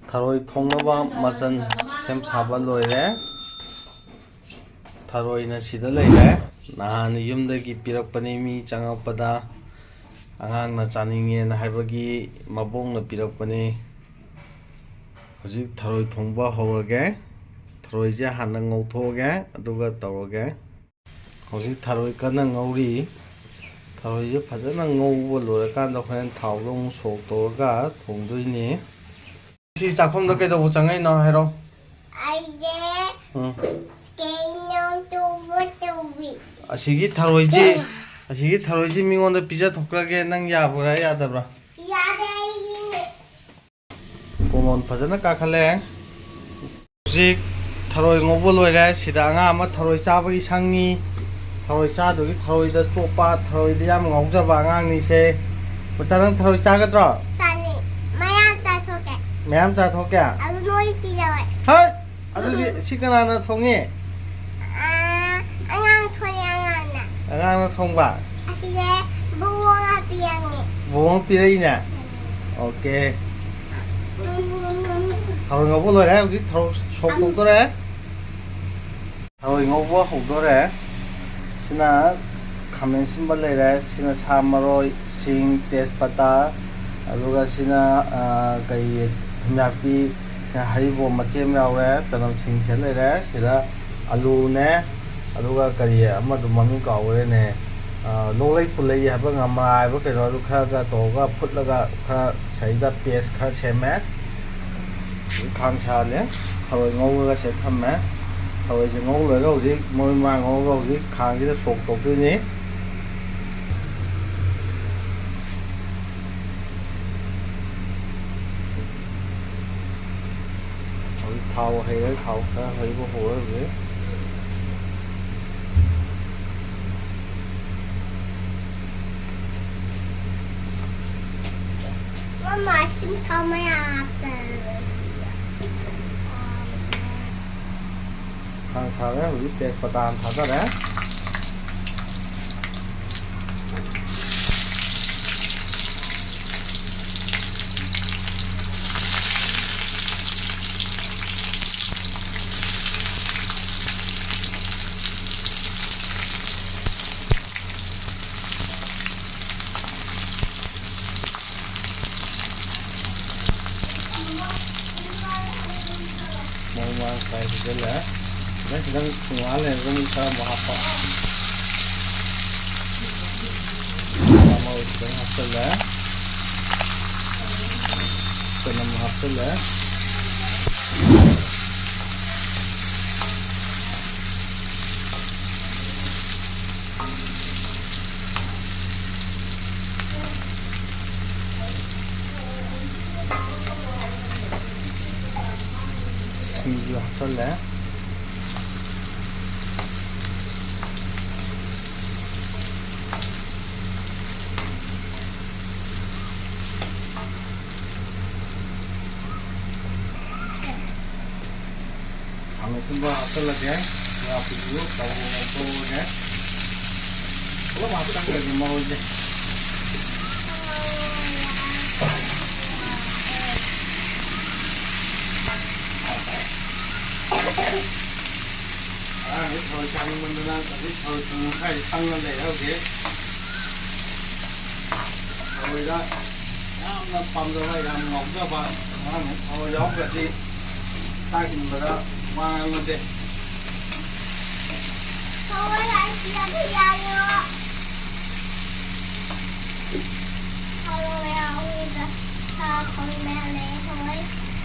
ꯊꯔꯣꯏ ꯊꯣꯡꯅꯕ ꯃꯆꯜ ꯁꯦꯝ ꯁꯥꯕ ꯂꯣꯏꯔꯦ. ꯊꯔꯣꯏꯅ ꯁꯤꯗ ꯂꯩꯔꯦ. ꯅꯍꯥꯟ ꯌꯨꯝꯗꯒꯤ ꯄꯤꯔꯛꯄꯅꯤ. ꯃꯤ ꯆꯪꯉꯛꯄꯗ ꯑꯉꯥꯡꯅ ꯆꯥꯅꯤꯡꯉꯦꯅ ꯍꯥꯏꯕꯒꯤ ꯃꯕꯣꯛꯅ ꯄꯤꯔꯛꯄꯅꯤ. ꯍꯧꯖꯤꯛ ꯊꯔꯣꯏ ꯊꯣꯡꯕ ꯍꯧꯔꯒꯦ. ꯊꯔꯣꯏꯁꯦ ꯍꯥꯟꯅ ꯉꯧꯊꯣꯛꯑꯒꯦ ꯑꯗꯨꯒ ꯇꯧꯔꯒꯦ. ꯍꯧꯖꯤꯛ ꯊꯔꯣꯏ ꯀꯟꯅ ꯉꯧꯔꯤ. ꯊꯔꯣꯏꯁꯦ ꯐꯖꯅ ꯉꯧꯕ ꯂꯣꯏꯔꯀꯥꯟꯗ ꯍꯣꯔꯦꯟ ꯊꯥꯎꯗ ꯑꯃꯨꯛ ꯁꯣꯛ ꯇꯧꯔꯒ ꯊꯣꯡꯗꯣꯏꯅꯤ. ꯁꯤ ꯆꯥꯛꯈꯨꯝꯗ ꯀꯩꯗꯧꯕ ꯆꯪꯉꯛꯏꯅꯣ ꯍꯥꯏꯔꯣ? ꯑꯁꯤꯒꯤ ꯊꯔꯣꯏꯁꯤ ꯃꯤꯉꯣꯟꯗ ꯄꯤꯖꯊꯣꯛꯈ꯭ꯔꯒꯦ. ꯅꯪ ꯌꯥꯕ꯭ꯔꯥ ꯌꯥꯗꯕ꯭ꯔꯥ? ꯌꯥꯗꯦ. ꯀꯣꯃꯣꯟ ꯐꯖꯅ ꯀꯥꯈꯠꯂꯦ. ꯍꯧꯖꯤꯛ ꯊꯔꯣꯏ ꯉꯧꯕ ꯂꯣꯏꯔꯦ. ꯁꯤꯗ ꯑꯉꯥꯡ ꯑꯃ ꯊꯔꯣꯏ ꯆꯥꯕꯒꯤ ꯁꯪꯉꯤ. ꯊꯔꯣꯏ ꯆꯥꯗꯨꯒꯤ ꯊꯔꯣꯏꯗ ꯆꯣꯞꯄ, ꯊꯔꯣꯏꯗ ꯌꯥꯝ ꯉꯥꯎꯖꯕ ꯑꯉꯥꯡꯅꯤꯁꯦ. ꯃꯆꯥ ꯅꯪ ꯊꯔꯣꯏ ꯆꯥꯒꯗ꯭ꯔꯣ? ꯆꯥꯅꯤ. ꯃꯌꯥꯝ ꯆꯥꯊꯣꯛꯀꯦ. ꯃꯌꯥꯝ ꯆꯥꯊꯣꯛꯀꯦ? ꯑꯗꯨ ꯅꯣꯏ ꯄꯤꯖꯧ. ꯍꯩ! ꯑꯗꯨꯗꯤ ꯁꯤ ꯀꯅꯥꯅ ꯊꯣꯡꯉꯤ? ꯑꯉꯥꯡ ꯊꯣꯡꯉꯤ, ꯑꯉꯥꯡꯅ. ꯑꯉꯥꯡꯅ ꯊꯣꯡꯕ? ꯑꯁꯤꯁꯦ ꯕꯨꯕꯣꯛꯅ ꯄꯤꯔꯛꯅꯤ. ꯕꯨꯕꯣꯛꯅ ꯄꯤꯔꯛꯏꯅꯦ? ꯑꯣꯀꯦ. ꯊꯔꯣꯏ ꯉꯧꯕ ꯂꯣꯏꯔꯦ. ꯍꯧꯖꯤꯛ ꯊꯔꯣꯏ ꯁꯣꯛ ꯇꯧꯗꯣꯔꯦ. ꯊꯔꯣꯏ ꯉꯧꯕ ꯍꯧꯗꯣꯔꯦ. ꯁꯤꯅ ꯈꯥꯃꯦꯟ ꯑꯁꯤꯟꯕ ꯂꯩꯔꯦ. ꯁꯤꯅ ꯁꯥ ꯃꯔꯣꯏ, ꯁꯤꯡ, ꯇꯦꯖꯄꯇꯥ, ꯑꯗꯨꯒ ꯁꯤꯅ ꯊꯨꯝꯌꯥꯛꯄꯤ, ꯍꯩꯔꯤꯕꯣꯞ ꯃꯆꯦ ꯑꯃ ꯌꯥꯎꯔꯦ, ꯆꯅꯝ ꯁꯤꯡꯁꯦ ꯂꯩꯔꯦ. ꯁꯤꯗ ꯑꯂꯨꯅꯦ, ꯑꯗꯨꯒ ꯑꯃꯗꯨ ꯃꯃꯤꯡ ꯀꯥꯎꯈ꯭ꯔꯦꯅꯦ, ꯂꯣꯛꯂꯩ ꯄꯨꯜꯂꯩ ꯍꯥꯏꯕ, ꯉꯝꯃꯥ ꯍꯥꯏꯕ ꯀꯩꯅꯣ, ꯑꯗꯨ ꯈꯔꯒ ꯇꯧꯔꯒ ꯐꯨꯠꯂꯒ ꯈꯔ ꯁꯤꯗ ꯄꯦꯁ ꯈꯔ ꯁꯦꯝꯃꯦ. ꯈꯥꯡ ꯁꯥꯍꯜꯂꯦ. ꯊꯔꯣꯏ ꯉꯧꯔꯒ ꯁꯤꯗ ꯊꯝꯃꯦ. ꯊꯔꯣꯏꯁꯦ ꯉꯧ ꯂꯣꯏꯔꯒ ꯍꯧꯖꯤꯛ ꯃꯔꯣꯏ ꯃꯔꯥꯡ ꯉꯧꯔꯒ ꯍꯧꯖꯤꯛ ꯈꯥꯡꯁꯤꯗ ꯁꯣꯛ ꯇꯧꯗꯣꯏꯅꯤ. ꯍꯧꯖꯤꯛ ꯊꯥꯎ ꯍꯩꯔꯦ. ꯊꯥꯎ ꯈꯔ ꯍꯩꯕ ꯍꯧꯔꯦ ꯍꯧꯖꯤꯛ. Mama, şimdi kalma yaptım. ꯈꯥꯡ ꯁꯥꯔꯦ. ꯍꯧꯖꯤꯛ ꯇꯦꯖꯄꯇꯥ ꯊꯥꯗꯔꯦ. ꯃꯔꯣꯏ ꯃꯔꯥꯡ ꯈꯔ ꯍꯩꯖꯤꯜꯂꯦ. ꯈꯤꯇꯪ ꯉꯥꯏꯍꯥꯛ ꯂꯩꯔꯒ ꯑꯃꯨꯛ ꯈꯔ ꯑꯃꯨꯛ ꯍꯥꯞꯄ. ꯁꯥ ꯃꯔꯣꯏ ꯈꯤꯇꯪ ꯍꯥꯞꯆꯤꯜꯂꯦ. ꯆꯅꯝ ꯍꯥꯞꯆꯤꯜꯂꯦ. ꯁꯤꯡꯁꯨ ꯍꯥꯞꯆꯤꯜꯂꯦ. ꯈꯥꯃꯦꯟ ꯑꯁꯤꯟꯕ ꯍꯥꯞꯆꯤꯜꯂꯒꯦ. ꯉꯥꯛꯄꯤꯁꯨ ꯇꯧꯔꯒ ꯉꯧꯊꯣꯛꯑꯒꯦ. ꯄꯨꯂꯞ ꯍꯥꯞꯆꯤꯜꯂꯒꯦ ꯃꯔꯣꯏꯁꯦ. ꯑꯉꯥꯡꯁꯦ ꯊꯔꯣꯏ ꯆꯥꯅꯤꯡꯃꯟꯗꯅ ꯍꯧꯖꯤꯛ ꯊꯔꯣꯏ ꯊꯣꯡꯕ ꯈꯔꯗꯤ ꯁꯪꯉ ꯂꯩꯔꯦ. ꯍꯧꯖꯤꯛ ꯊꯔꯣꯏꯗ ꯌꯥꯝꯅ ꯄꯥꯝꯖꯕ, ꯌꯥꯝ ꯉꯥꯎꯖꯕ ꯑꯉꯥꯡꯅ ꯊꯔꯣꯏ ꯌꯥꯎꯗ꯭ꯔꯗꯤ ꯆꯥꯛ 인ꯕꯗ ꯋꯥ ꯉꯥꯡꯅꯗꯦ.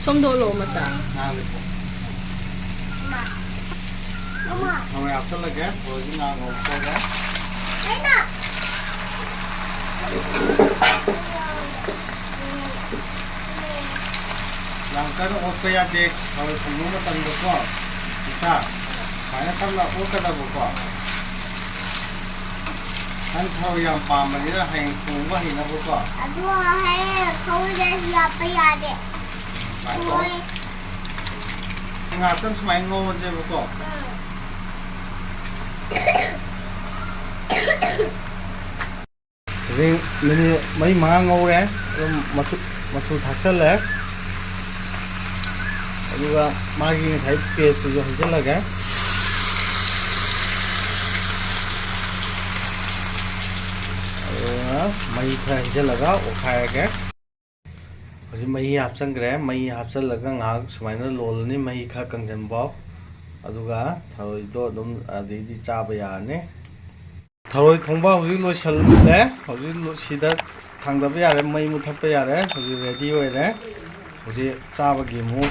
Som dolo mata. ꯊꯔꯣꯏ ꯍꯥꯞꯆꯤꯜꯂꯒꯦ. ꯊꯔꯣꯏꯁꯤ ꯉꯥꯏꯍꯥꯛ ꯉꯧꯊꯣꯛꯑꯒꯦ. ꯌꯥꯝ ꯀꯟꯅ ꯑꯣꯠꯄ ꯌꯥꯗꯦ. ꯊꯔꯣꯏ ꯊꯣꯡꯕ ꯃꯇꯝꯗꯀꯣ ꯏꯆꯥ ꯁꯨꯃꯥꯏꯅ ꯇꯞꯅ ꯑꯣꯠꯀꯗꯕꯀꯣ. ꯅꯪ ꯊꯔꯣꯏ ꯌꯥꯝ ꯄꯥꯝꯕꯅꯤꯅ ꯍꯌꯦꯡ ꯊꯣꯡꯕ ꯍꯩꯅꯕꯀꯣ. ꯑꯗꯨ ꯍꯌꯦꯡ ꯊꯔꯣꯏꯗꯁꯨ ꯍꯥꯞꯄ ꯌꯥꯗꯦ. ꯉꯥꯏꯍꯥꯛꯇꯪ ꯁꯨꯃꯥꯏꯅ ꯉꯧꯔꯁꯦꯕꯀꯣ. ꯍꯧꯖꯤꯛ ꯃꯤꯅꯤꯠ 4-5 ꯉꯧꯔꯦ. ꯑꯗꯨꯝ ꯃꯆꯨ ꯊꯥꯛꯆꯜꯂꯦ. ꯑꯗꯨꯒ ꯃꯥꯒꯤ ꯉꯁꯥꯏ ꯄꯦꯁꯇꯨꯁꯨ ꯍꯩꯖꯤꯜꯂꯒꯦ ꯑꯗꯨꯒ ꯃꯍꯤ ꯈꯔ ꯍꯩꯖꯤꯜꯂꯒ ꯑꯣꯠꯈꯥꯏꯔꯒꯦ ꯍꯧꯖꯤꯛ ꯃꯍꯤ ꯍꯥꯞꯆꯟꯈ꯭ꯔꯦ ꯃꯍꯤ ꯍꯥꯞꯆꯜꯂꯒ ꯉꯥꯏꯍꯥꯛ ꯁꯨꯃꯥꯏꯅ ꯂꯣꯜꯂꯅꯤ ꯃꯍꯤ ꯈꯔ ꯀꯪꯁꯤꯟꯐꯥꯎ ꯑꯗꯨꯒ ꯊꯔꯣꯏꯗꯣ ꯑꯗꯨꯝ ꯑꯗꯩꯗꯤ ꯆꯥꯕ ꯌꯥꯔꯅꯤ ꯊꯔꯣꯏ ꯊꯣꯡꯕ ꯍꯧꯖꯤꯛ ꯂꯣꯏꯁꯜꯂꯦ ꯍꯧꯖꯤꯛ ꯁꯤꯗ ꯊꯥꯡꯗꯕ ꯌꯥꯔꯦ ꯃꯩ ꯃꯨꯊꯠꯄ ꯌꯥꯔꯦ ꯍꯧꯖꯤꯛ ꯔꯦꯗꯤ ꯑꯣꯏꯔꯦ ꯍꯧꯖꯤꯛ ꯆꯥꯕꯒꯤ ꯑꯃꯨꯛ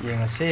ꯌꯦꯡꯉꯁꯦ